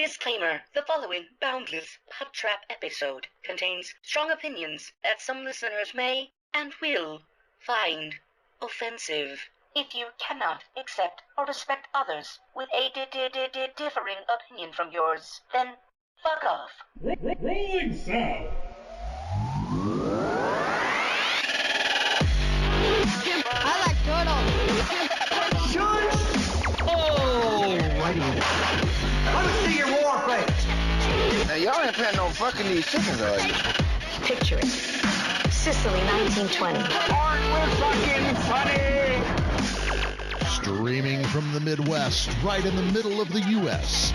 Disclaimer: the following Boundless Podtrap episode contains strong opinions that some listeners may and will find offensive. If you cannot accept or respect others with a differing opinion from yours, then fuck off. Rolling sound. I like turtles. Oh, Let me see your war face. now y'all ain't planning on fucking these chickens, are you? Picture it. Sicily, 1920. Aren't we fucking funny? Streaming from the Midwest, right in the middle of the U.S.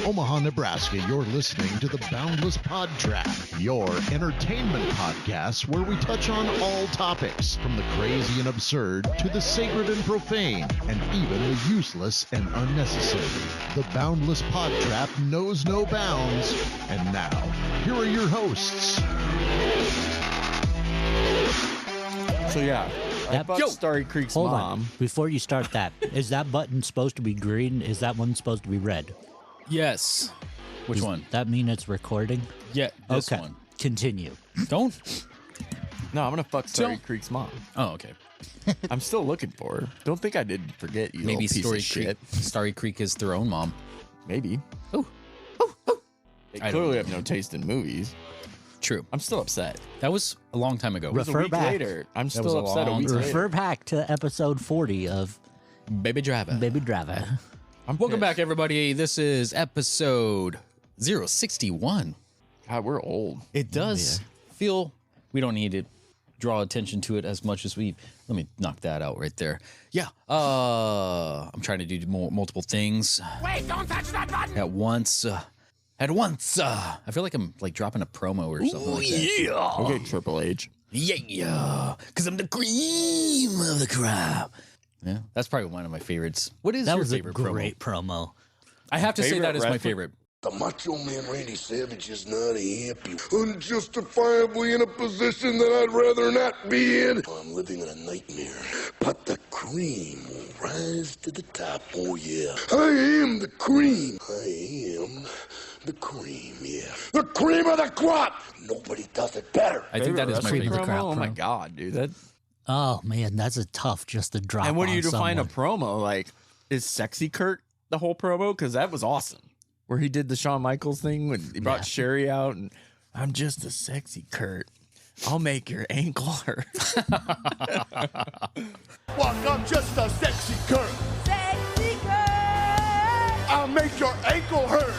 From Omaha, Nebraska, you're listening to the Boundless Podtrap, your entertainment podcast where we touch on all topics, from the crazy and absurd to the sacred and profane, and even the useless and unnecessary. The Boundless Podtrap knows no bounds. And now, here are your hosts. So yeah, I fucked Starry Creek's Hold mom. on. Before you start that, is that button supposed to be green? Is that one supposed to be red? Yes. Which Does one? that mean it's recording? Yeah, this Okay. one. Continue. Don't. No, I'm gonna fuck Starry Don't. Creek's mom. Oh, okay. I'm still looking for her. Don't think I didn't forget you. Maybe little piece Starry of Creek. shit. Starry Creek is their own mom. Maybe. Oh, They I don't clearly know. have no taste in movies. true. I'm still upset. That was a long time ago. It was a Refer week back. later. I'm was still a upset. A long week time. later. Refer back to episode 40 of Baby Driver. Baby Driver. I'm Welcome pissed. back, everybody. This is episode 061. God, we're old. It does feel we don't need to draw attention to it as much as we. Let me knock that out right there. Yeah. I'm trying to do multiple things. Wait! Don't touch that button. At once. I feel like I'm like dropping a promo or something like that. Okay, Triple H. Yeah, because I'm the cream of the crop. Yeah, that's probably one of my favorites. What is That your was a favorite promo? great promo. I have to say Favorite that is my wrestler? favorite. The Macho Man Randy Savage is not happy. Unjustifiably in a position that I'd rather not be in. I'm living in a nightmare. But the cream will rise to the top. Oh, yeah. I am the cream. I am the cream, yeah. The cream of the crop. Nobody does it better. I think that is my Wrestling favorite. the crowd promo. Oh my promo. god, dude. That. Oh, man, that's a tough just to drop And what do on you define someone. a promo? Like, is Sexy Kurt the whole promo? Because that was awesome. Where he did the Shawn Michaels thing when he brought Yeah. Sherry out and I'm just a sexy Kurt. I'll make your ankle hurt. Walk up just a sexy Kurt. Sexy girl. I'll make your ankle hurt.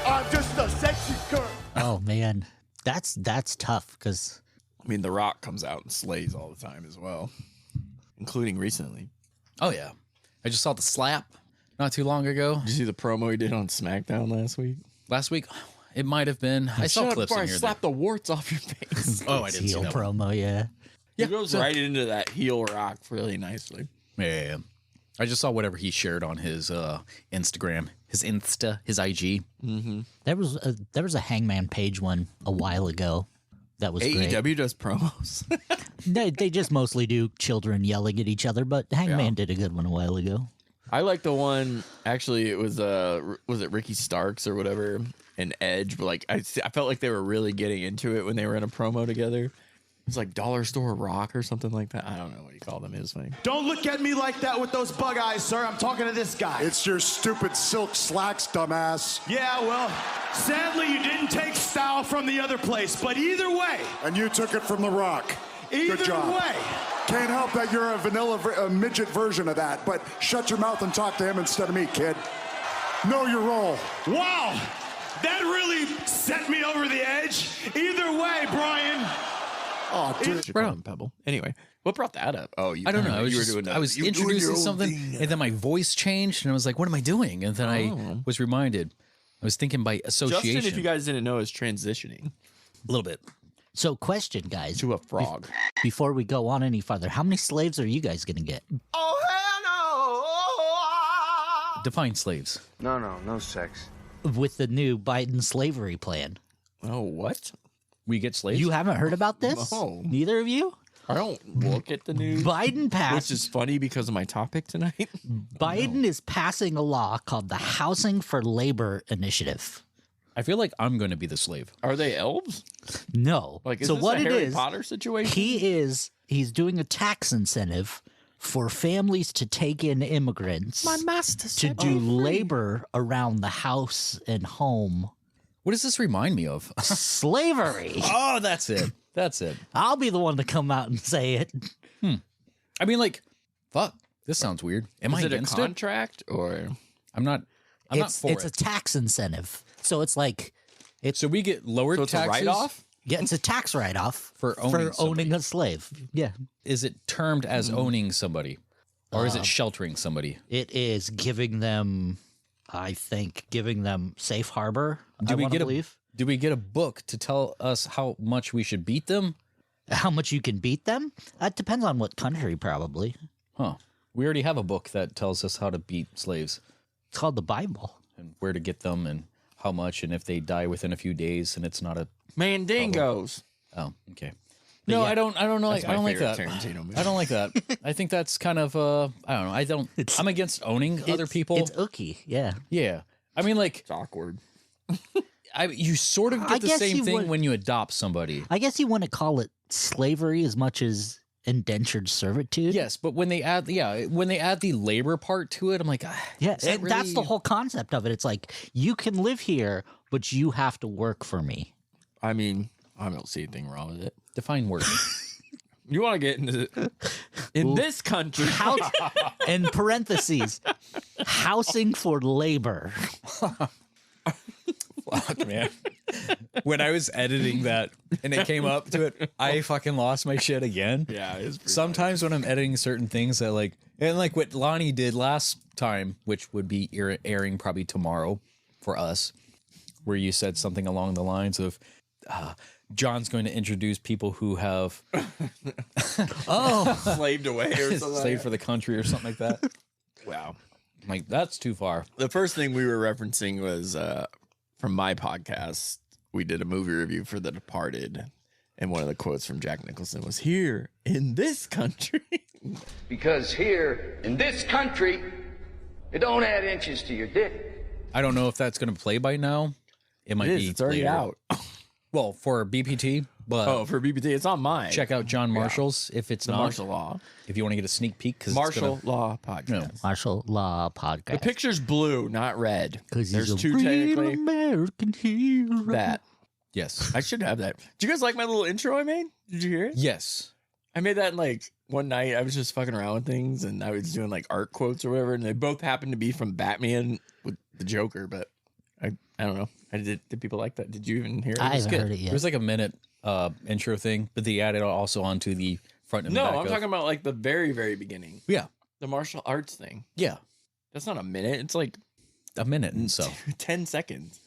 I'm just a sexy Kurt. Oh, man. That's tough because I mean, The Rock comes out and slays all the time as well, including recently. Oh yeah, I just saw the slap not too long ago. Did you see the promo he did on SmackDown last week? Last week, it might have been. I saw Shut up clips before in I here. slap the warts off your face. Oh, I didn't see heel that one. promo, yeah. He goes right into that heel Rock really nicely. Yeah, I just saw whatever he shared on his Instagram, his Insta, his IG. There was a Hangman Page one a while ago. That was great. AEW does promos. They just mostly do children yelling at each other, but Hangman did a good one a while ago. I like the one. Actually, it was it Ricky Starks or whatever and Edge? But like I felt like they were really getting into it when they were in a promo together. It was like Dollar Store Rock or something like that. I don't know what you call them. It was funny. Don't look at me like that with those bug eyes, sir. I'm talking to this guy. It's your stupid silk slacks, dumbass. Yeah, well, sadly you didn't take style from the other place, but either way. And you took it from The Rock. Either Good job. way. Can't help that you're a midget version of that, but shut your mouth and talk to him instead of me, kid. Know your role. Wow, that really set me over the edge. Either way, Brian. Oh, dude. Right on, Pebble. Anyway, what brought that up? Oh, I don't know. You were I doing that. was You were doing your introducing own something, thing. and then my voice changed, and I was like, "What am I doing?" And then I was reminded. I was thinking by association. Justin, if you guys didn't know, is transitioning a little bit. So, question, guys. to a frog. Before we go on any farther, how many slaves are you guys going to get? Define slaves. No sex. With the new Biden slavery plan? Oh, what? We get slaves. You haven't heard about this? No. Neither of you? I don't look at the news. Biden passed. Which is funny because of my topic tonight. Biden is passing a law called the Housing for Labor Initiative. I feel like I'm going to be the slave. Are they elves? No. Like, is so this what a it Harry is, Potter situation? He's doing a tax incentive for families to take in immigrants My master to do labor around the house and home. What does this remind me of? Slavery. Oh, that's it. That's it. I'll be the one to come out and say it. I mean, like, fuck. This sounds weird. Am I Is it a against contract or? I'm not for it's it. a tax incentive. So it's like So we get lowered So it's taxes. a write-off? yeah, it's a tax write-off For owning a slave. Yeah. Is it termed as owning somebody? Or is it sheltering somebody? It is giving them, I think, safe harbor. Do we believe. Do we get a book to tell us how much we should beat them? How much you can beat them? That depends on what country, probably. Huh. We already have a book that tells us how to beat slaves It's called the Bible. and where to get them and how much and if they die within a few days and it's not a Mandingos. oh, okay. No, yeah. I don't know. That's I my don't like that. favorite Tarantino movie. I don't like that. I think that's kind of I don't know. I'm against owning other people. It's ooky, yeah. Yeah. I mean, like, It's awkward. you sort of I get the guess same you thing would- when you adopt somebody. I guess you wouldn't call it slavery as much as indentured servitude. Yes, but when they add the labor part to it, I'm like, Yeah, is that and that's the really- whole concept of it. It's like, you can live here, but you have to work for me. I mean, I don't see anything wrong with it. define work. You want to get into in this country? House, in parentheses, housing for labor. Fuck, man. When I was editing that and it came up to it, I fucking lost my shit again. Yeah, it is pretty Sometimes when I'm editing certain things that like, and like what Lonnie did last time, which would be airing probably tomorrow for us, where you said something along the lines of, John's going to introduce people who have slaved away or something. slaved for the country or something like that. Wow. I'm like, that's too far. The first thing we were referencing was from my podcast. We did a movie review for The Departed, and one of the quotes from Jack Nicholson was, "Here in this country." Because here in this country, you don't add inches to your dick. I don't know if that's going to play by now. It might be. It's already later. out. Well, for BPT, but for BPT, it's on mine. check out John Marshall's if it's The not Martial Law. If you want to get a sneak peek, because Martial Law podcast. No. Martial Law podcast. The picture's blue, not red. Because There's he's a two real technically. American hero. That. Yes. I should have that. Do you guys like my little intro I made? Did you hear it? Yes. I made that in like one night. I was just fucking around with things and I was doing like art quotes or whatever. And they both happened to be from Batman with the Joker. But I don't know. Did people like that? Did you even hear it? I haven't Good. heard it yet. It was like a minute intro thing, but they added also onto the front and No, back. I'm talking about like the very, very beginning. Yeah. The martial arts thing. Yeah. That's not a minute. It's like A minute and so. 10 seconds.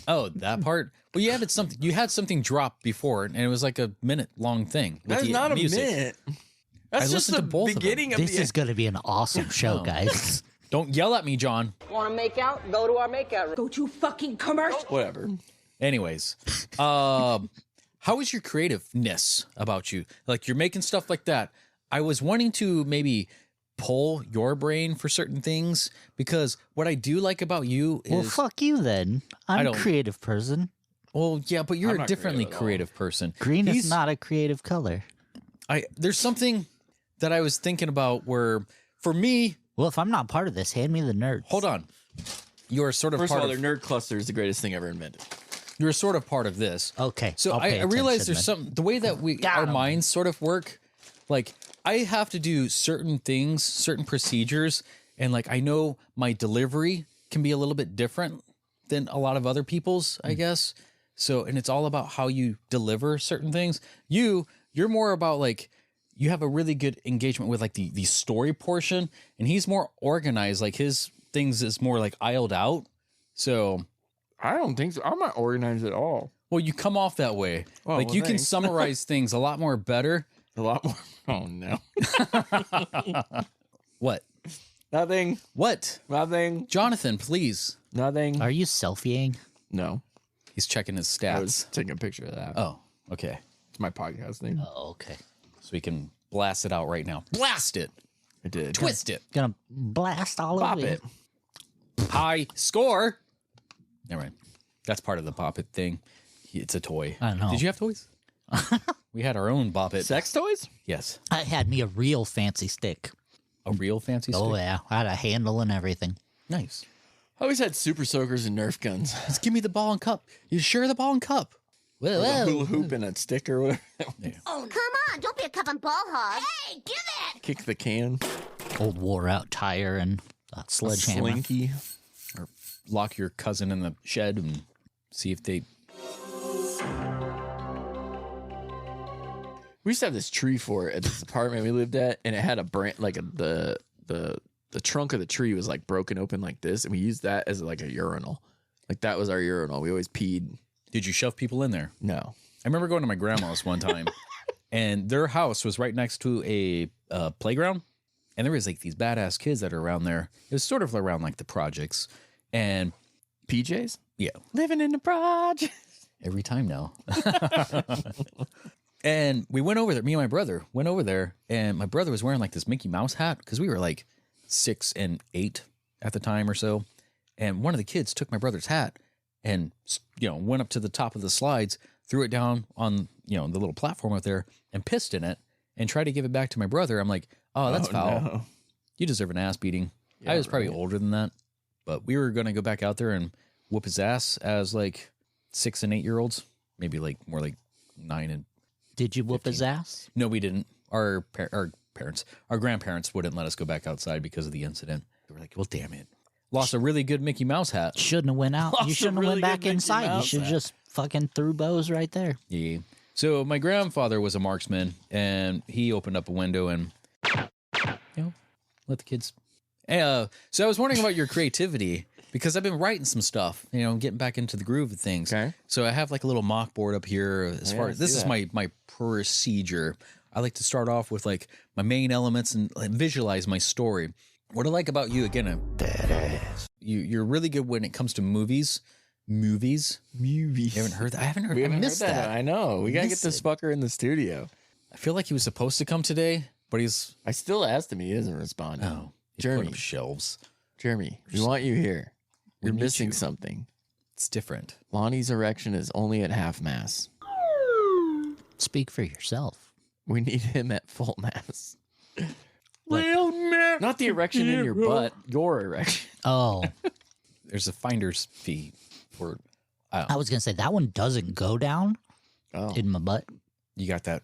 Oh, that part. Well, you added something. You had something drop before, and it was like a minute long thing. with That's the not music. a minute. That's I just listened the to both of them. beginning of, This the is going to be an awesome show, Oh. guys. Don't yell at me, John. Want to make out? Go to our makeout room. Go to fucking commercial. whatever. Anyways, how is your creativeness about you? Like you're making stuff like that. I was wanting to maybe pull your brain for certain things because what I do like about you is Well, fuck you then. I'm a don't- creative person. well, yeah, but you're I'm a not differently creative at all. creative person. Green He's- is not a creative color. There's something that I was thinking about where for me, Well, if I'm not part of this, hand me the nerds. hold on. You're sort of First of part all, of their nerd cluster is the greatest thing ever invented. you're sort of part of this. Okay. So I'll pay I realize attention there's then. some the way that Got our 'em. minds sort of work. Like I have to do certain things, certain procedures, and like I know my delivery can be a little bit different than a lot of other people's, I guess. So and it's all about how you deliver certain things. You're more about like you have a really good engagement with like the story portion, and he's more organized. Like his things is more like aisled out. So I don't think so. I'm not organized at all. well, you come off that way. Oh, like well, you can thanks. summarize things a lot more better. A lot more. Oh, no. What? Nothing. What? Nothing. Jonathan, please. Nothing. Are you selfieing? No. He's checking his I stats. was taking a picture of that. Oh, okay. It's my podcast thing. Oh, okay. so we can blast it out right now. Blast it. I did. Twist it. Gonna blast all Bop over it. High score. All right. That's part of the Bop It thing. It's a toy. I know. Did you have toys? We had our own Bop It. Sex toys? Yes. I had me a real fancy stick. A real fancy stick? Oh, yeah. I had a handle and everything. Nice. I always had super soakers and Nerf guns. Just give me the ball and cup. You sure the ball and cup? Or the hula hoop and a stick or whatever. Oh, come on. Don't be a cup and ball hog. Hey, give it. Kick the can. Old wore out tire and a sledgehammer. Slinky. Or lock your cousin in the shed and see if they... We used to have this tree fort at this apartment we lived at, and it had a branch, like the trunk of the tree was like broken open like this, and we used that as like a urinal. Like that was our urinal. We always peed. Did you shove people in there? No. I remember going to my grandma's one time, and their house was right next to a playground, and there was like these badass kids that are around there. It was sort of around like the projects, and PJs? Yeah. Living in the projects. Every time now. And we went over there. Me and my brother went over there, and my brother was wearing like this Mickey Mouse hat because we were like 6 and 8 at the time or so. And one of the kids took my brother's hat and, went up to the top of the slides, threw it down on, the little platform up there and pissed in it and tried to give it back to my brother. I'm like, oh, that's foul. No. You deserve an ass beating. Yeah, I was probably right. older than that, but we were going to go back out there and whoop his ass as like 6 and 8 year olds, maybe like more like 9 and Did you whoop 15. his ass? No, we didn't. Our grandparents wouldn't let us go back outside because of the incident. They were like, well, damn it. Lost a really good Mickey Mouse hat. Shouldn't have went out. Lost You a shouldn't have really went back good Mickey inside. You Mouse should hat. just fucking threw bows right there. Yeah. So my grandfather was a marksman, and he opened up a window and, let the kids. So I was wondering about your creativity because I've been writing some stuff, getting back into the groove of things. Okay. So I have like a little mock board up here as far as this is my procedure. I like to start off with like my main elements and visualize my story. What I like about you, again, you're really good when it comes to movies. Movies. You haven't heard that? I haven't heard. We I haven't missed heard that. I know. We gotta get Missed this it. fucker in the studio. I feel like he was supposed to come today, but he's. I still asked him. He hasn't responded. Oh, he's Jeremy. putting up shelves. Jeremy, we want you here. We You're need missing you. something. It's different. Lonnie's erection is only at half mass. Speak for yourself. We need him at full mass. Real man. Not the erection in your butt, your erection. Oh, There's a finder's fee for. I was going to say that one doesn't go down Oh. in my butt. You got that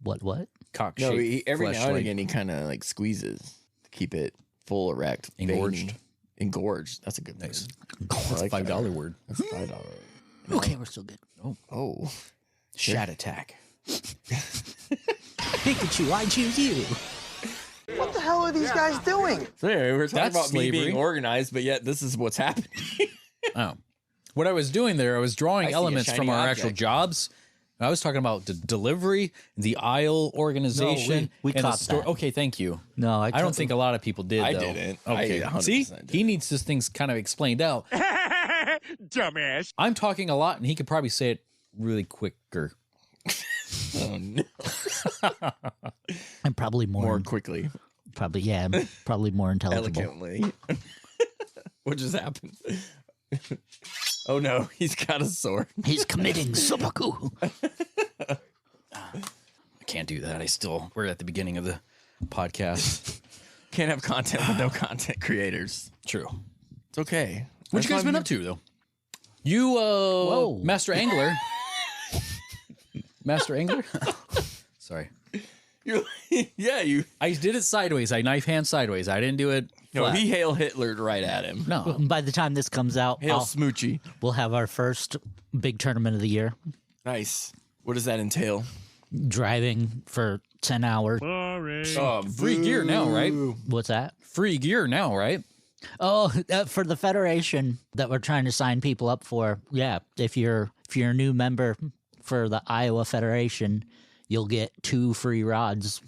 What? cock No, shaped every now and fleshlight. again he kind of like squeezes to keep it full erect. Engorged. veiny. Engorged. That's a good word. Nice. I That's like a $5 that. word. That's a $5. Okay, we're still good. Oh. Shat attack. Pikachu, I choose you. What the hell are these guys doing? So anyway, we're talking That's about me slavery. being organized, but yet this is what's happening. Oh. What I was doing there, I was drawing I see a elements from shiny our object. actual jobs. I was talking about the delivery, the aisle organization. we and the caught store. that. Okay, thank you. No, I don't think a lot of people did, I though. didn't. I Okay. 100% See? did. He needs this things kind of explained out. Dumbass. I'm talking a lot, and he could probably say it really quicker. Oh no. I'm probably More quickly. Probably, yeah, probably more intelligible. Elegantly. What just happened? Oh no, he's got a sword. He's committing seppuku. I can't do that. We're at the beginning of the podcast. Can't have content with no content creators. True. It's okay. What you guys been up to, though? You, Whoa. Master Angler. Master Angler? Sorry. You. I did it sideways. I knife hand sideways. I didn't do it No, flat. he Hail Hitlered right at him. No. By the time this comes out, Hail Smoochie. we'll have our first big tournament of the year. Nice. What does that entail? Driving for 10 hours. Oh, Free gear now, right? What's that? Free gear now, right? Oh, for the federation that we're trying to sign people up for. Yeah, if you're a new member for the Iowa Federation, you'll get 2 free rods.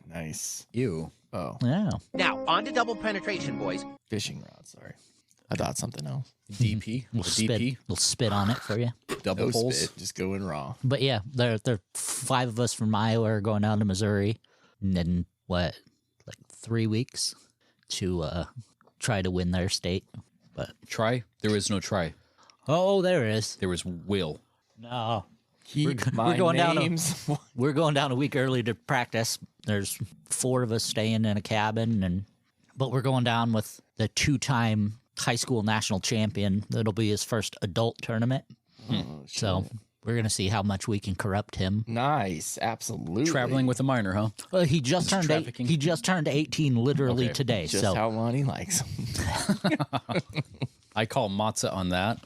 Nice. Ew. Oh. Yeah. Now, on to double penetration, boys. Fishing rod, sorry. I thought something else. DP. We'll DP. spit on it for you. double No poles. spit, just going raw. But yeah, there 5 of us from Iowa are going down to Missouri, and then like 3 weeks to try to win their state. But Try? There is no try. oh, there is. There was will. No. Keep We're going names. down. We're going down a week early to practice. There's 4 of us staying in a cabin, but we're going down with the 2-time high school national champion. It'll be his first adult tournament. So we're gonna see how much we can corrupt him. Nice, absolutely. Traveling with a minor, huh? He just turned he just turned 18 literally today. Just so how Lonnie likes him. I call matzah on that.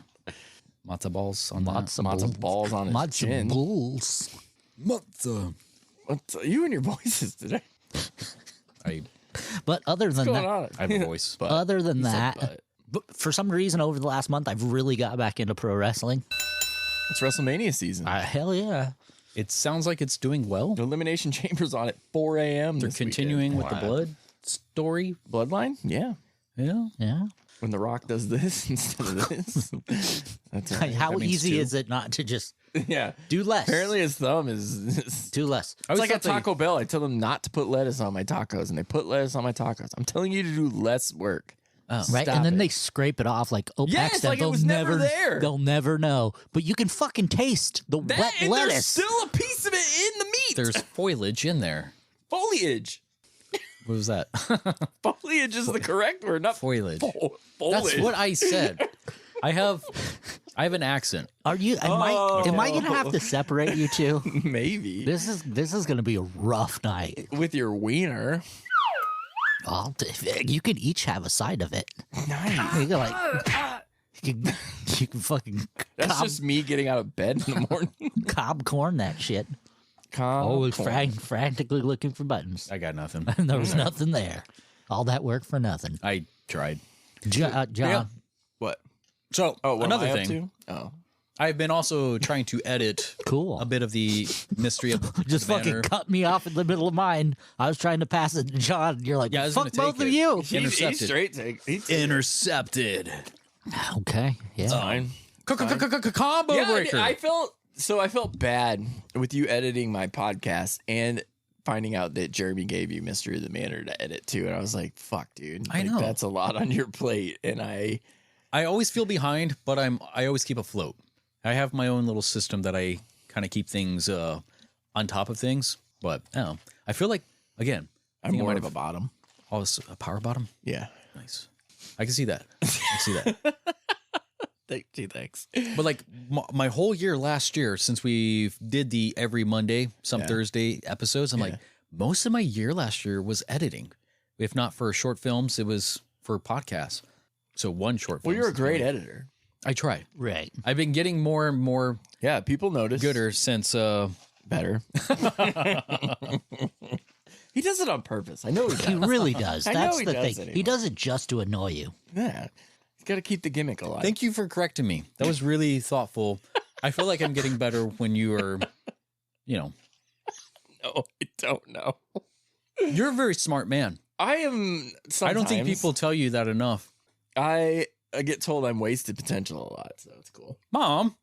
Matzo balls on Matzo balls on his chin. Bulls. Matzo. What's you and your voices today? But other than that, I have a voice. But other than he said that, but for some reason over the last month, I've really got back into pro wrestling. It's WrestleMania season. Hell yeah. It sounds like it's doing well. The Elimination Chamber's on at 4 a.m. They're continuing with the blood story. Bloodline? Yeah. Yeah. Yeah. When The Rock does this instead of this. That's right. How That means easy 2. is it not to just Yeah. do less? Apparently his thumb is Do less. It's like at Taco Bell. I tell them not to put lettuce on my tacos, and they put lettuce on my tacos. I'm telling you to do less work. Right, Stop and then it. they scrape it off like, oh, Yeah, it's accident. like it was never there. They'll never know. But you can fucking taste the wet and lettuce. there's still a piece of it in the meat. There's foliage in there. Foliage. What was that? Foliage is the correct word, not foliage. Foliage. That's what I said. I have an accent. Are you? Am I gonna have to separate you two? Maybe. This is gonna be a rough night with your wiener. You could each have a side of it. Nice. You can you can fucking. That's just me getting out of bed in the morning. Cob corn that shit. Always frantically looking for buttons. I got nothing. And there was nothing there. All that work for nothing. I tried. John. Yeah. What? So what another am I up thing. to? Oh. I've been also trying to edit a bit of the mystery of just the fucking manor. cut me off in the middle of mine. I was trying to pass it to John. You're like, Yeah, I was fuck gonna both take of it. you. Intercepted. He's straight take. He's Intercepted. Okay. Yeah. fine. Combo Yeah, breaker. I felt bad with you editing my podcast and finding out that Jeremy gave you Mystery of the Manor to edit too, and I was like, "Fuck, dude! I Like, know. that's a lot on your plate." And I always feel behind, but I always keep afloat. I have my own little system that I kind of keep things on top of things. But I feel like again, I'm more of a bottom. Oh, a power bottom. Yeah, nice. I can see that. I see that. Thanks. But like my whole year last year, since we did the every Monday, some Thursday episodes, I'm like, most of my year last year was editing. If not for short films, it was for podcasts. So one short film. Well, you're a great editor. I try. Right. I've been getting more and more. Yeah, people notice. Gooder since better. He does it on purpose. I know he does. He really does. I That's know he the does thing. anymore. He does it just to annoy you. Yeah. He's got to keep the gimmick alive. Thank you for correcting me. That was really thoughtful. I feel like I'm getting better when you are, No, I don't know. You're a very smart man. I am. Sometimes. I don't think people tell you that enough. I get told I'm wasted potential a lot, so it's cool. Mom.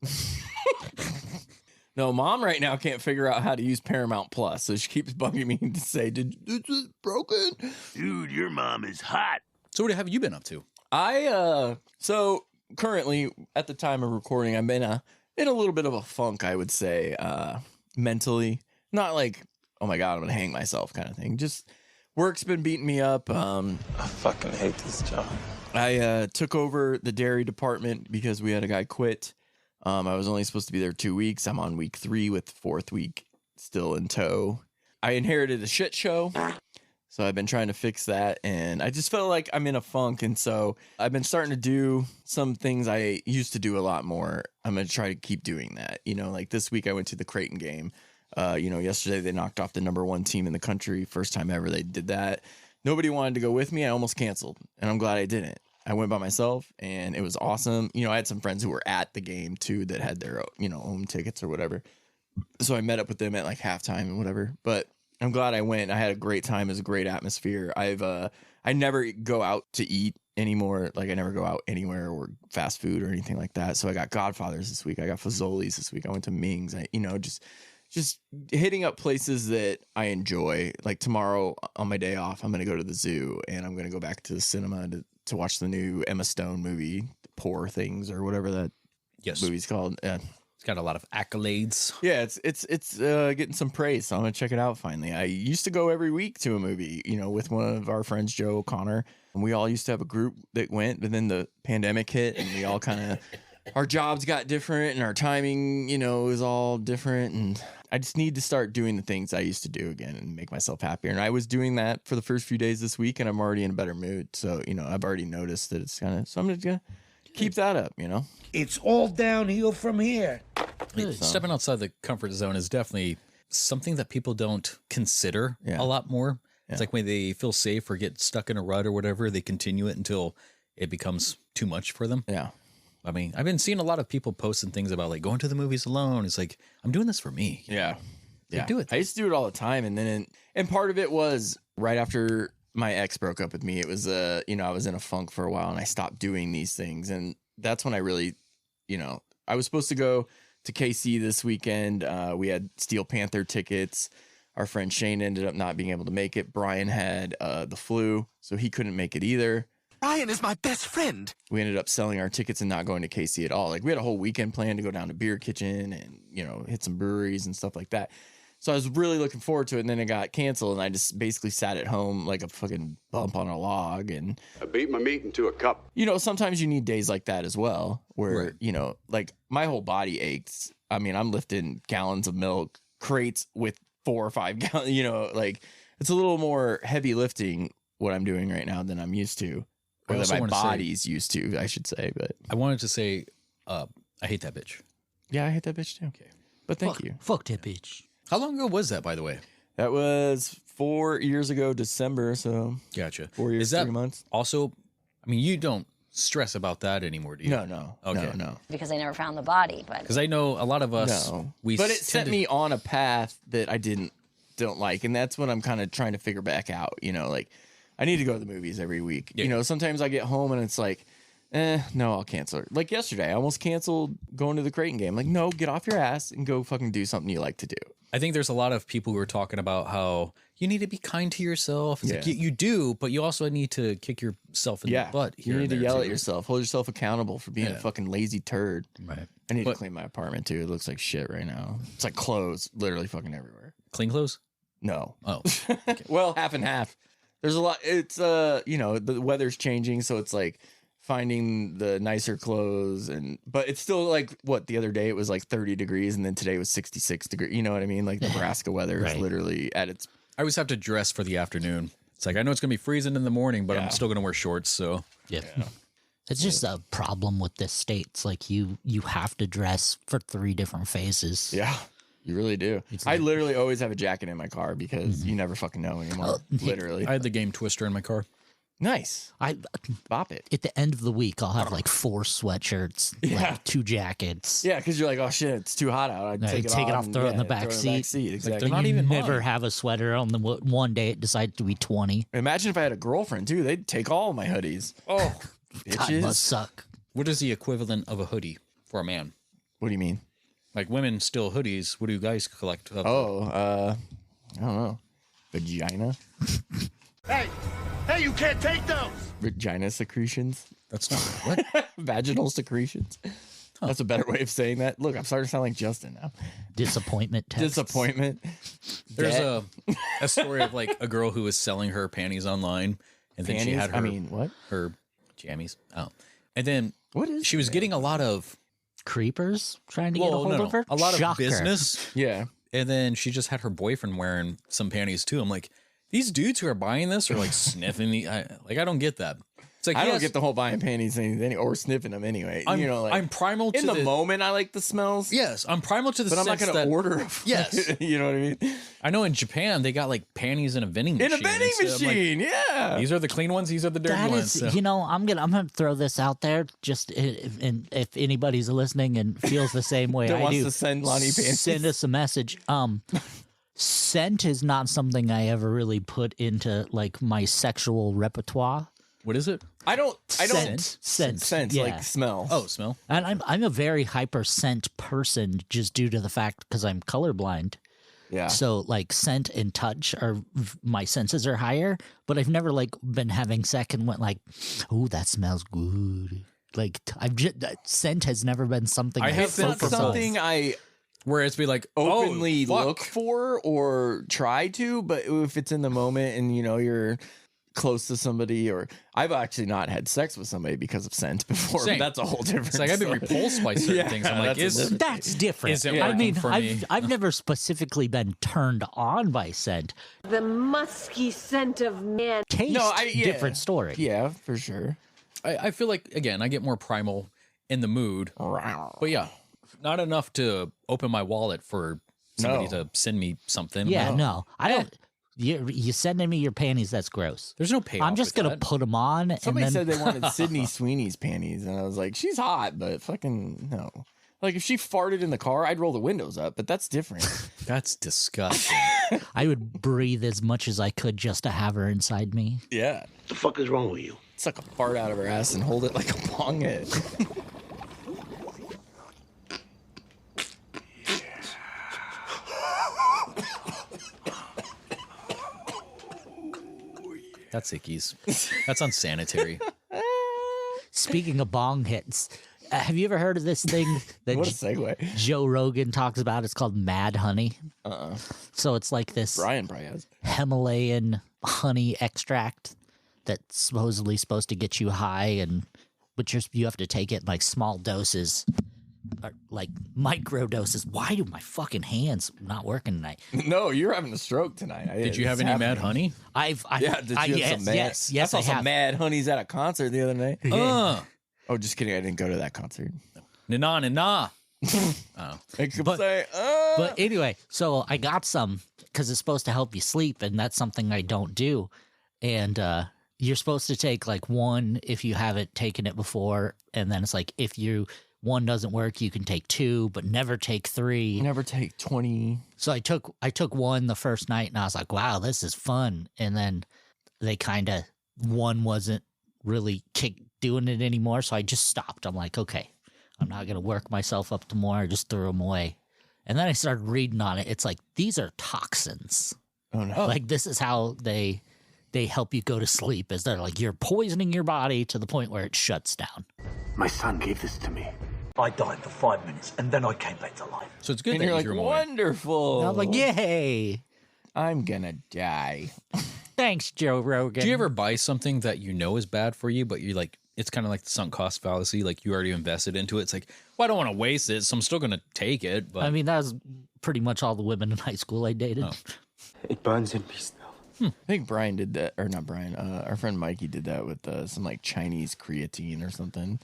No, Mom right now can't figure out how to use Paramount Plus, so she keeps bugging me to say, "This is broken." Dude, your mom is hot. So what have you been up to? So currently at the time of recording, I'm in a little bit of a funk, I would say, mentally. Not like, oh my God, I'm gonna hang myself kind of thing. Just work's been beating me up. I fucking hate this job. I took over the dairy department because we had a guy quit. I was only supposed to be there 2 weeks. I'm on week 3 with the 4th week still in tow. I inherited a shit show. So I've been trying to fix that, and I just felt like I'm in a funk, and so I've been starting to do some things I used to do a lot more. I'm going to try to keep doing that. Like this week I went to the Creighton game. Yesterday they knocked off the #1 team in the country. First time ever they did that. Nobody wanted to go with me. I almost canceled, and I'm glad I didn't. I went by myself, and it was awesome. I had some friends who were at the game, too, that had their, own tickets or whatever. So I met up with them at, like, halftime and whatever. But I'm glad I went. I had a great time. It was a great atmosphere. I never go out to eat anymore. Like I never go out anywhere or fast food or anything like that. So I got Godfathers this week. I got Fazoli's this week. I went to Ming's. Just hitting up places that I enjoy. Like tomorrow on my day off, I'm going to go to the zoo and I'm going to go back to the cinema to watch the new Emma Stone movie, Poor Things or whatever that movie's called. It's got a lot of accolades. Yeah, it's getting some praise, so I'm going to check it out finally. I used to go every week to a movie, with one of our friends, Joe O'Connor. And we all used to have a group that went, but then the pandemic hit and we all kind of, our jobs got different and our timing, was all different. And I just need to start doing the things I used to do again and make myself happier. And I was doing that for the first few days this week and I'm already in a better mood. So, I've already noticed that it's kind of, so I'm just going to keep that up, It's all downhill from here. Stepping outside the comfort zone is definitely something that people don't consider a lot more. It's like when they feel safe or get stuck in a rut or whatever, they continue it until it becomes too much for them. Yeah. I mean, I've been seeing a lot of people posting things about like going to the movies alone. It's like, I'm doing this for me. Yeah. Like, do it. I used to do it all the time. And then, and part of it was right after my ex broke up with me. It was, I was in a funk for a while and I stopped doing these things. And that's when I really, I was supposed to go to KC this weekend. We had Steel Panther tickets. Our friend Shane ended up not being able to make it. Brian had the flu, so he couldn't make it either. Brian is my best friend. We ended up selling our tickets and not going to KC at all. Like we had a whole weekend planned to go down to Beer Kitchen and, hit some breweries and stuff like that. So I was really looking forward to it. And then it got canceled and I just basically sat at home like a fucking bump on a log. And I beat my meat into a cup. Sometimes you need days like that as well, where, like my whole body aches. I mean, I'm lifting gallons of milk, crates with 4 or 5 gallons, like it's a little more heavy lifting what I'm doing right now than I'm used to. Or that my body's used to, I should say. But I wanted to say, I hate that bitch. Yeah, I hate that bitch too. Okay. But thank you. Fuck that bitch. How long ago was that, by the way? That was 4 years ago, December. So gotcha. 4 years, Is that 3 months. Also, I mean, you don't stress about that anymore, do you? No. Okay. No. Because they never found the body, but Because I know a lot of us. But it set me on a path that I don't like, and that's what I'm kind of trying to figure back out. Like I need to go to the movies every week. Yeah. Sometimes I get home and it's like, no, I'll cancel it. Like yesterday, I almost canceled going to the Creighton game. Like, no, get off your ass and go fucking do something you like to do. I think there's a lot of people who are talking about how you need to be kind to yourself. It's like you do, but you also need to kick yourself in the butt. You need to yell at yourself, hold yourself accountable for being a fucking lazy turd. Right. I need to clean my apartment too. It looks like shit right now. It's like clothes literally fucking everywhere. Clean clothes? No. Oh. Okay. Well, half and half. There's a lot. It's the weather's changing, so it's like finding the nicer clothes but it's still like the other day it was like 30 degrees and then today was 66 degrees. You know what I mean? Like Nebraska weather is literally at its. I always have to dress for the afternoon. It's like I know it's gonna be freezing in the morning, but I'm still gonna wear shorts. So yeah. It's just a problem with this state. It's like you have to dress for 3 different phases. Yeah. You really do. I literally always have a jacket in my car because you never fucking know anymore. Literally. I had the game Twister in my car. Nice. I bop it. At the end of the week, I'll have like 4 sweatshirts, like 2 jackets. Yeah, because you're like, oh shit, it's too hot out. I'd take it off, throw it in the back seat. Exactly. Like, they're not even never mine. have a sweater on the one day it decided to be 20. Imagine if I had a girlfriend too. They'd take all of my hoodies. Oh, God must suck. What is the equivalent of a hoodie for a man? What do you mean? Like women steal hoodies. What do you guys collect? I don't know. Vagina. Hey, you can't take those. Vagina secretions. That's not what? Vaginal secretions. That's a better way of saying that. Look, I'm starting to sound like Justin now. Disappointment texts. Disappointment. There's a story of like a girl who was selling her panties online, and then she had her. what? Her jammies. Oh, and then she was that? getting a lot of creepers trying to get a hold of her. A lot Shocker. of business. Yeah. And then she just had her boyfriend wearing some panties too. I'm like, these dudes who are buying this are like sniffing the. I don't get that. It's like I don't get the whole buying panties thing or sniffing them anyway. I'm primal to in the moment. I like the smells. Yes, I'm primal to the. But I'm not sense going to that- order. Yes, you know what I mean. I know in Japan they got like panties in a vending machine. In a vending machine, yeah. These are the clean ones. These are the dirty That ones. is, I'm gonna throw this out there. Just if anybody's listening and feels the same way That I wants do, to send Lonnie panties. send us a message. Scent is not something I ever really put into like my sexual repertoire. What is it? Scent, yeah. like smell. Oh, smell. And I'm a very hyper scent person just due to the fact because I'm colorblind. Yeah. So like scent and touch my senses are higher, but I've never like been having sex and went like, oh, that smells good. Like scent has never been something I have been for something I where it's be like openly look for or try to, but if it's in the moment and you're close to somebody, or I've actually not had sex with somebody because of scent before. But that's a whole different. It's like I've been repulsed by certain things. I'm like, that's different. Is it working for me? I've never specifically been turned on by scent. The musky scent of man. Taste, different story. Yeah, for sure. I feel like, again, I get more primal in the mood. But yeah, not enough to open my wallet for somebody to send me something. Yeah, no. I don't. You sending me your panties? That's gross. There's no payoff. I'm just gonna put them on. Somebody and then... said they wanted Sydney Sweeney's panties, and I was like, she's hot, but fucking no. Like if she farted in the car, I'd roll the windows up, but that's different. That's disgusting. I would breathe as much as I could just to have her inside me. Yeah. What the fuck is wrong with you? Suck a fart out of her ass and hold it like a bong head. That's ickies. That's unsanitary. Speaking of bong hits, have you ever heard of this thing that what a segue. Joe Rogan talks about? It's called Mad Honey. So it's like this Brian probably has. Himalayan honey extract that's supposedly supposed to get you high, but you have to take it in like small doses. Or like micro doses. Why do my fucking hands not working tonight? No, you're having a stroke tonight. Did you have any Mad Honey? Did you have some mad? Yes, I saw some Mad Honeys at a concert the other night. Oh, just kidding. I didn't go to that concert. Nah. Oh. But anyway, so I got some because it's supposed to help you sleep, and that's something I don't do. And you're supposed to take like one if you haven't taken it before, and then it's like if one doesn't work, you can take two, but never take three. Never take 20. So I took one the first night, and I was like, wow, this is fun. And then one wasn't really doing it anymore, so I just stopped. I'm like, okay, I'm not going to work myself up to more. I just threw them away. And then I started reading on it. It's like, these are toxins. Oh, no. Like, this is how they help you go to sleep, is they're like, you're poisoning your body to the point where it shuts down. My son gave this to me. I died for 5 minutes, and then I came back to life. So it's good And that you're like, threw 'em away. wonderful. And I was like, yay. I'm gonna die. Thanks, Joe Rogan. Do you ever buy something that you know is bad for you, but you're like, it's kind of like the sunk cost fallacy. Like you already invested into it. It's like, well, I don't want to waste it, so I'm still going to take it. But I mean, that was pretty much all the women in high school I dated. It burns in me still. I think Brian did that, or not Brian. Our friend Mikey did that with some like Chinese creatine or something.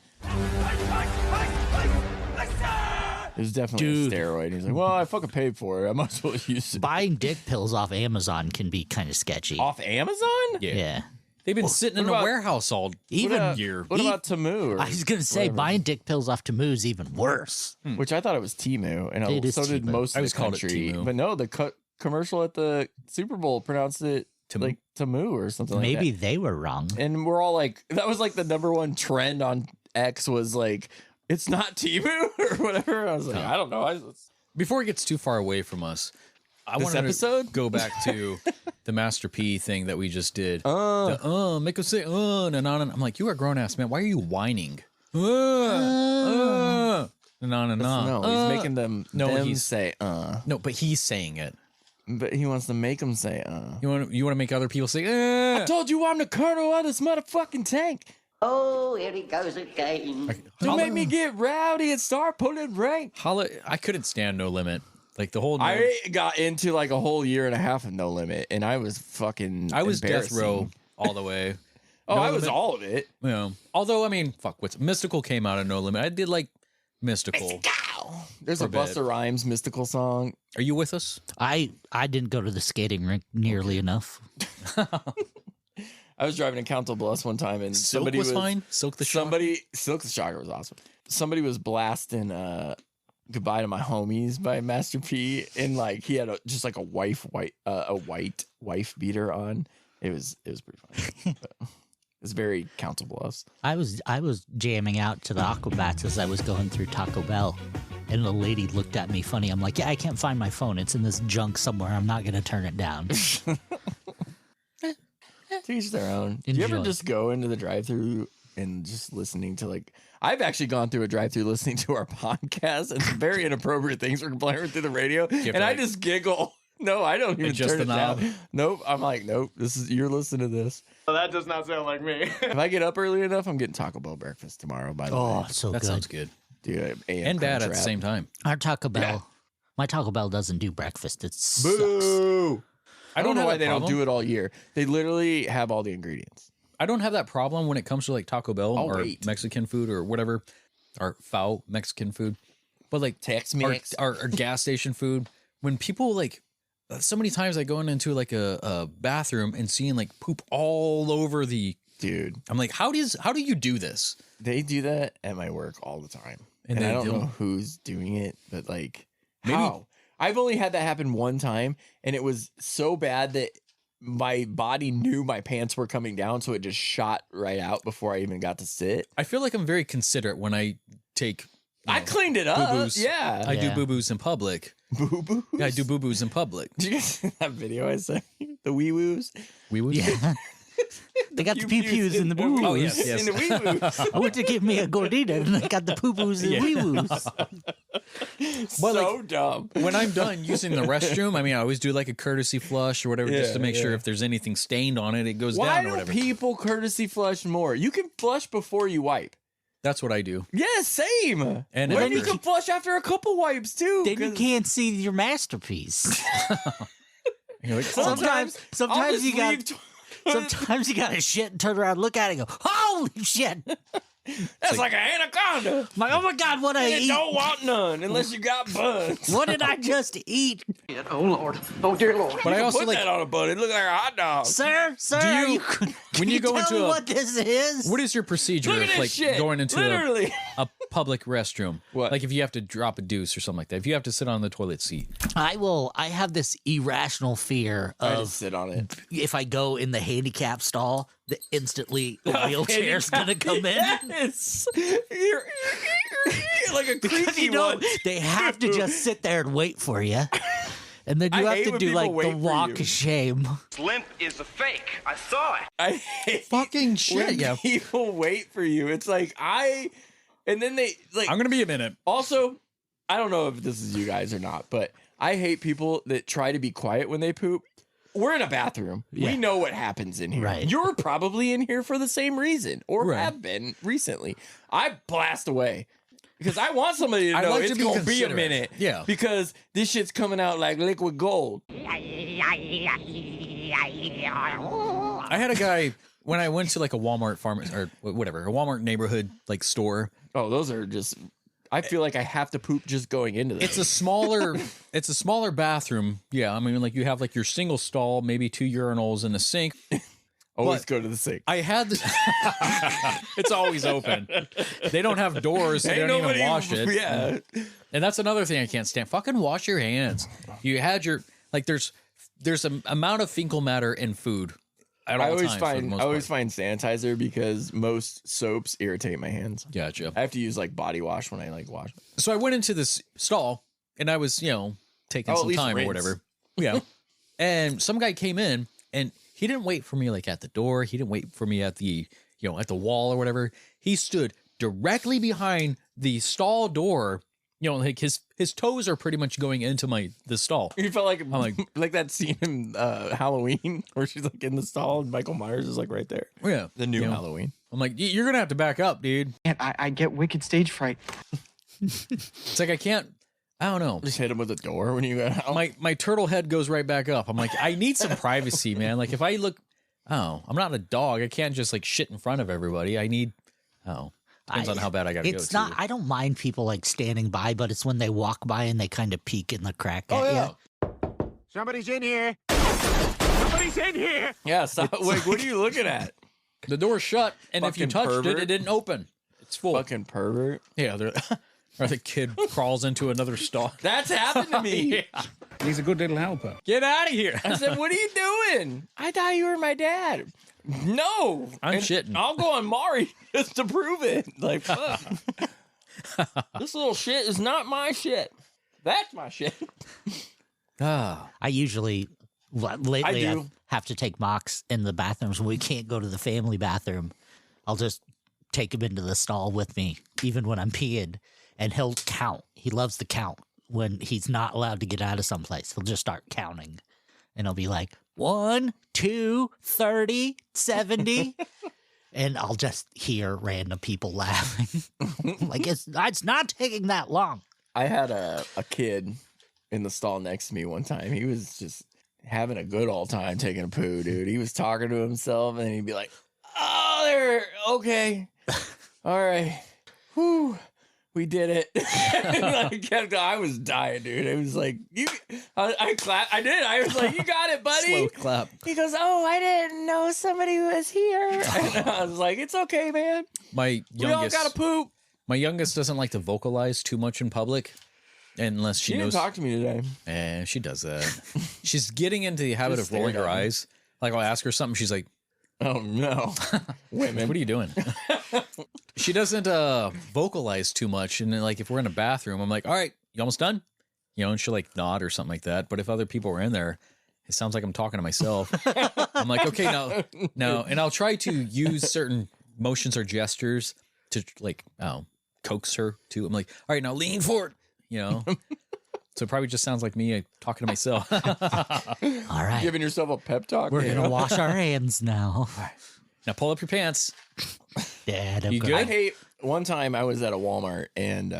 It was definitely a steroid. He's like, well, I fucking paid for it. I might as well use it. Buying dick pills off Amazon can be kind of sketchy. Off Amazon? Yeah. They've been sitting in a warehouse all year. What about Temu? I was going to say, buying dick pills off Temu is even worse. Which I thought it was Temu, and so did most of the country. But no, the commercial at the Super Bowl pronounced it like Temu or something like that. Maybe they were wrong. And we're all like, that was like the number one trend on X was like, it's not Temu or whatever. I was like, I don't know. Before it gets too far away from us, I want to go back to the Master P thing that we just did. Make us say, and on. I'm like, you are a grown ass man. Why are you whining? No, he's making them say, No, but he's saying it. But he wants to make them say, You want to make other people say, I told you I'm the colonel of this motherfucking tank. Oh, here he goes again. You make me get rowdy and start pulling rank. I couldn't stand No Limit. Like the whole. I got into like a whole year and a half of No Limit, and I was Death Row all the way. I was all of it. Yeah. Although, I mean, what's Mystical came out of No Limit. I did like Mystical. There's a Busta Rhymes Mystical song. Are you with us? I didn't go to the skating rink nearly enough. I was driving to Council Bluffs one time, and Silk was fine. Silk the Shocker was awesome. Somebody was blasting "Goodbye to My Homies" by Master P, and like he had a white wife beater on. It was pretty funny. It's very countable us. I was jamming out to the Aquabats as I was going through Taco Bell, and the lady looked at me funny. I'm like, yeah, I can't find my phone. It's in this junk somewhere. I'm not gonna turn it down. To each their own. Do you ever just go into the drive-thru and just listening to like? I've actually gone through a drive-thru listening to our podcast and some very inappropriate things were playing through the radio, and I just giggle. No, I don't even turn it down. Nope. I'm like, nope. You're listening to this. Well, that does not sound like me. If I get up early enough, I'm getting Taco Bell breakfast tomorrow. By the way, Oh, so That good. sounds good. dude, And bad at the same time. Our Taco Bell, my Taco Bell doesn't do breakfast. It sucks. Boo! I don't know why they don't problem. do it all year. They literally have all the ingredients. I don't have that problem when it comes to like Taco Bell I'll or wait. Mexican food or whatever, or foul Mexican food. But like Tex-Mex. our gas station food, when people like, so many times I go into like a bathroom and seeing like poop all over the dude. I'm like, how do you do this? They do that at my work all the time, and they I don't don't- know who's doing it, but like, Maybe- how? I've only had that happen one time, and it was so bad that my body knew my pants were coming down, so it just shot right out before I even got to sit. I feel like I'm very considerate when I take. I cleaned it up. Boo-boos. Yeah. I do boo-boos in public. Boo-boos? Yeah, I do boo-boos in public. Did you guys see that video I sent you? The wee-woos? Wee-woos? Yeah. They got the pee-pews and the boo-boos. Oh, yes, yes. In the wee-woos. I went to get me a gordita, and they got the poo-poos and Yeah. wee-woos. So dumb. When I'm done using the restroom, I mean, I always do like a courtesy flush or whatever, just Yeah, to make sure yeah. if there's anything stained on it, it goes Why down or do whatever. people courtesy flush more? You can flush before you wipe. That's what I do. Yeah, same. And And if then you you're- can flush after a couple wipes too. Then you 'cause can't see your masterpiece. You're like, I'll Sometimes just you got. leave Sometimes you gotta shit and turn around, and look at it, and go, "Holy shit!" That's like an anaconda. I'm like, oh my god, what I You eat? don't want none unless you got buns. What did I just eat, Oh, Lord. Oh, dear Lord. But I also put like that on a bun. It looked like a hot dog. sir? Sir, Do are you- you, when you go tell into me a- what this is? what is your procedure Look at of this like shit. going into Literally. a public restroom? What? Like if you have to drop a deuce or something like that. If you have to sit on the toilet seat. I have this irrational fear I of just sit on it. if I go in the handicap stall, that instantly a wheelchair's gonna come in. Yes. You're like a Because creaky you know one. they have to just sit there and wait for you, and then you I have hate to when do people like wait the for walk you. of shame. Limp is a fake. I saw it. I hate Fucking shit. when Yeah. people wait for you. It's like and then they like. I'm gonna be a minute. Also, I don't know if this is you guys or not, but I hate people that try to be quiet when they poop. We're in a bathroom. Yeah. We know what happens in here. Right. You're probably in here for the same reason or Right. have been recently. I blast away because I want somebody to I know like to it's be going to be a considerate. minute. Yeah. Because this shit's coming out like liquid gold. I had a guy when I went to like a Walmart pharmacy or whatever, a Walmart neighborhood like store. Oh, those are just. I feel like I have to poop just going into this. It's a smaller bathroom. Yeah, I mean like you have like your single stall, maybe 2 urinals and a sink. Always but- go to the sink. I had this. It's always open. They don't have doors, so they Ain't don't even nobody- wash it. Yeah. And that's another thing I can't stand. Fucking wash your hands. You had your like. There's an amount of fecal matter in food. At all I always times, for the find most I always part. find sanitizer because most soaps irritate my hands. Gotcha. I have to use like body wash when I like wash. So I went into this stall and I was, taking Oh, at some least time rinse. or whatever. Yeah. And some guy came in and he didn't wait for me like at the door. He didn't wait for me at the, at the wall or whatever. He stood directly behind the stall door. Like his toes are pretty much going into the stall. You felt like I'm like that scene in Halloween where she's like in the stall and Michael Myers is like right there. Yeah. The new Halloween. I'm like, you're going to have to back up, dude. I get wicked stage fright. It's like, I don't know. Just hit him with a door when you got out. My turtle head goes right back up. I'm like, I need some privacy, man. Like if I look, I'm not a dog. I can't just like shit in front of everybody. I need, depends on how bad I got to go. It's not. I don't mind people like standing by, but it's when they walk by and they kind of peek in the crack at you. Somebody's in here. Somebody's in here. Yeah, stop. Wait, what are you looking at? The door's shut, and if you Fucking touched pervert. it didn't open. It's full. Fucking pervert. Yeah, or the kid crawls into another stall. That's happened to me. Yeah. He's a good little helper. Get out of here. I said, "What are you doing?" I thought you were my dad. No, I'm shitting. I'll go on Mari just to prove it. Like, fuck. This little shit is not my shit. That's my shit. I usually, lately, I have to take Mox in the bathrooms when we can't go to the family bathroom. I'll just take him into the stall with me, even when I'm peeing, and he'll count. He loves to count when he's not allowed to get out of someplace. He'll just start counting, and he'll be like, 1, 2, 30, 70. And I'll just hear random people laughing. Like, it's not taking that long. I had a kid in the stall next to me one time. He was just having a good old time taking a poo, dude. He was talking to himself, and he'd be like, oh, there, okay. All right. Whew. We did it. I was dying, dude. It was like, I clapped. I did. I was like, you got it, buddy. Slow clap. He goes, oh, I didn't know somebody was here. And I was like, it's okay, man. We all got to poop. My youngest doesn't like to vocalize too much in public unless she knows. She didn't talk to me today. She does that. She's getting into the habit of rolling her eyes. Like, I'll ask her something. She's like, oh, no. Women. What are you doing? She doesn't vocalize too much. And then, like, if we're in a bathroom, I'm like, all right, you almost done? You know, and she'll like nod or something like that. But if other people are in there, it sounds like I'm talking to myself. I'm like, okay, now. And I'll try to use certain motions or gestures to, like, coax her to. I'm like, all right, now lean forward, you know. So it probably just sounds like me talking to myself. All right. Giving yourself a pep talk. We're going to wash our hands now. Now pull up your pants. Dad, you good? I hate, one time I was at a Walmart and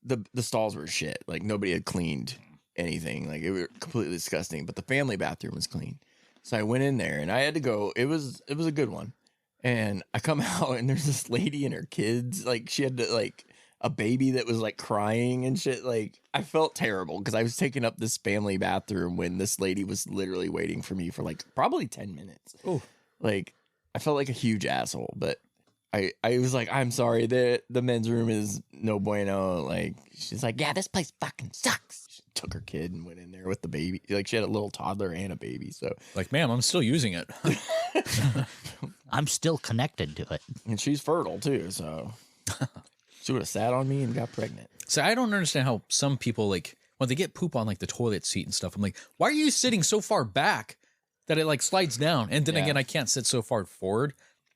the stalls were shit. Like, nobody had cleaned anything. Like, it was completely disgusting. But the family bathroom was clean. So I went in there and I had to go. It was a good one. And I come out and there's this lady and her kids. Like, she had like a baby that was like crying and shit. Like, I felt terrible because I was taking up this family bathroom when this lady was literally waiting for me for like probably 10 minutes. Oh, like, I felt like a huge asshole, but I was like, I'm sorry, the men's room is no bueno. Like, she's like, yeah, this place fucking sucks. She took her kid and went in there with the baby. Like, she had a little toddler and a baby. So, like, ma'am, I'm still using it. I'm still connected to it. And she's fertile too, so she would have sat on me and got pregnant. So I don't understand how some people, like, when they get poop on like the toilet seat and stuff, I'm like, why are you sitting so far back that it like slides down? And then again, I can't sit so far forward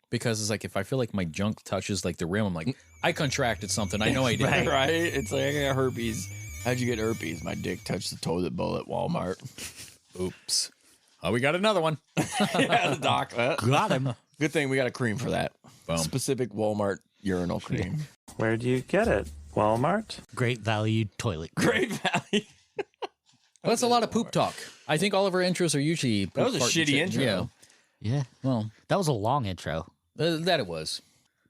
because it's like, if I feel like my junk touches like the rim, I'm like, I contracted something. I know I did. Right? It's like, I got herpes. How'd you get herpes? My dick touched the toilet bowl at Walmart. Oops. Oh, we got another one. Yeah, the doc. Got him. Good thing we got a cream for that. Boom. Specific Walmart urinal cream. Where do you get it? Walmart? Great value toilet cream. Great value. Well, that's a lot of poop talk. I think all of our intros are usually... That was a shitty intro. Yeah. Well, that was a long intro. That it was.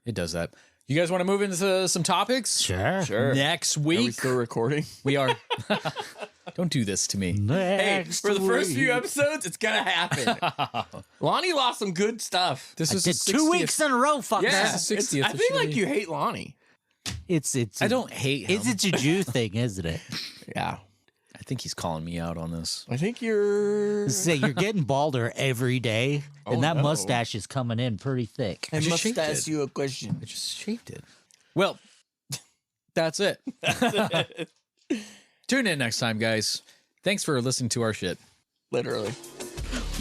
It does that. You guys want to move into some topics? Sure. Next week. Are we still recording? We are. Don't do this to me. Hey, for the first few episodes, it's going to happen. Lonnie lost some good stuff. This is did 2 weeks in a row, fucker. Yeah, This is 60th I think like you hate Lonnie. It's I don't hate him. It's a juju thing, isn't it? Yeah. I think he's calling me out on this. I think you're... Say you're getting balder every day, and that no. mustache is coming in pretty thick. I just must shaved ask it. you a question. I just shaved it. Well, that's it. Tune in next time, guys. Thanks for listening to our shit. Literally.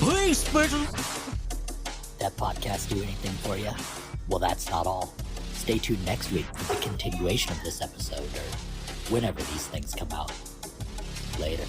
Please, bitches. That podcast do anything for you? Well, that's not all. Stay tuned next week for the continuation of this episode, or whenever these things come out. Later.